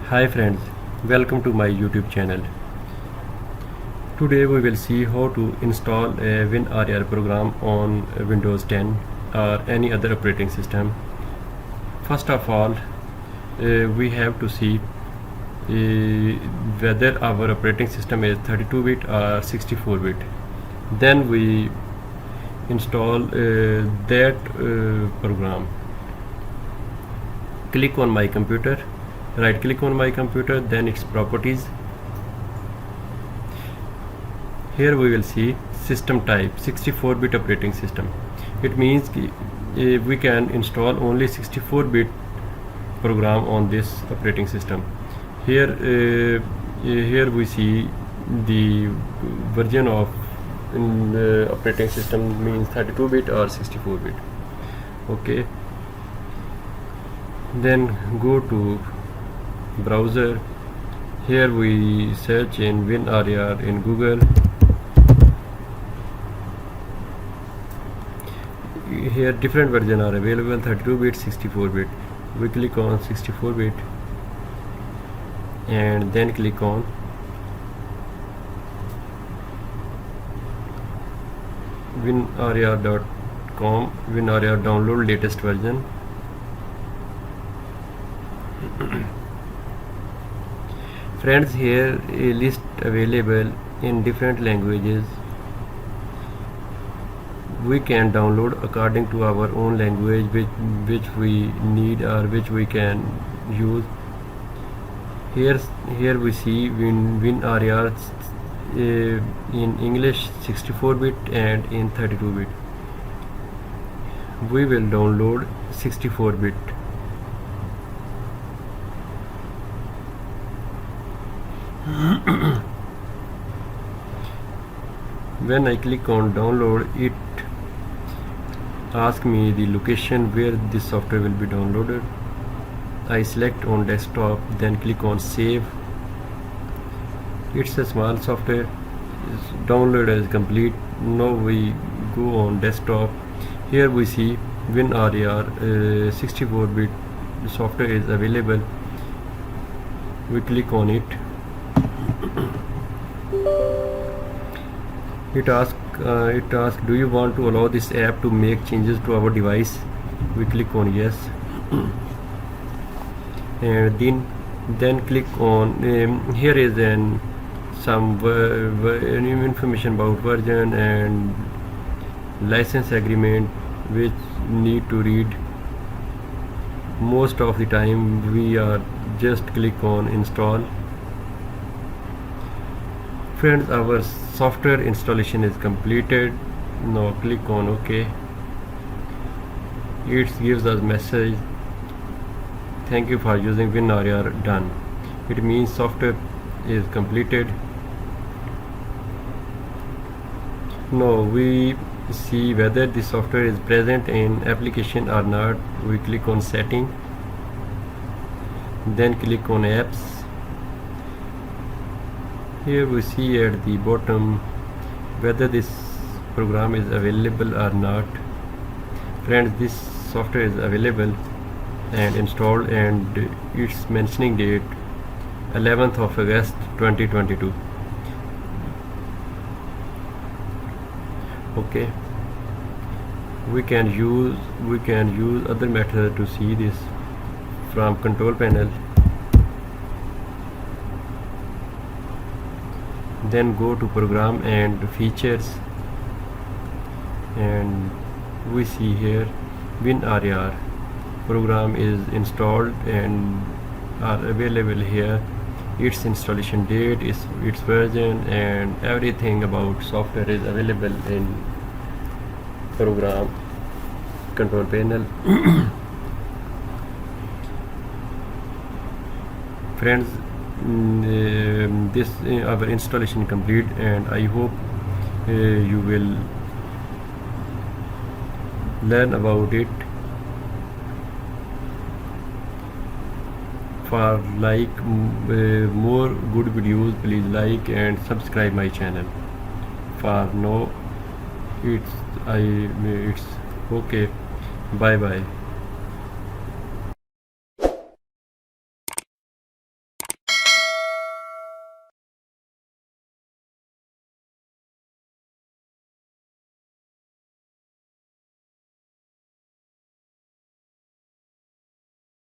Hi friends, welcome to my YouTube channel. Today we will see how to install a WinRAR program on Windows 10 or any other operating system. First of all, we have to see whether our operating system is 32-bit or 64-bit. Then we install that program. Click on my computer. Right click on my computer, then its properties. Here we will see system type 64-bit operating system. It means we can install only 64-bit program on this operating system. Here we see the version of operating system means 32-bit or 64-bit. Okay, then go to browser. Here we search in WinRAR in Google. Here different versions are available, 32-bit, 64-bit. We click on 64-bit and then click on WinRAR.com, WinRAR download latest version. Friends, here a list available in different languages. We can download according to our own language which we need or which we can use. Here we see WinRAR in English 64-bit and in 32-bit. We will download 64-bit. When I click on download, it asks me the location where this software will be downloaded. I select on desktop, then click on save. It's a small software. Download is complete. Now we go on desktop. Here we see WinRAR 64-bit software is available. We click on it. It asks, do you want to allow this app to make changes to our device? We click on yes, and then click on here is some information about version and license agreement which need to read. Most of the time we are just click on install. Friends, our software installation is completed. Now click on OK. It gives us message, thank you for using WinRAR, done. It means software is completed. Now we see whether the software is present in application or not. We click on setting, then click on apps. Here we see at the bottom whether this program is available or not. Friends, this software is available and installed, and its mentioning date 11th of August 2022. Okay, we can use other method to see this from control panel. Then go to program and features, and we see here WinRAR program is installed and are available here. Its installation date, its version, and everything about software is available in program control panel. Friends, this our installation complete, and I hope you will learn about it. For more good videos, please like and subscribe my channel. For now, it's okay. Bye bye.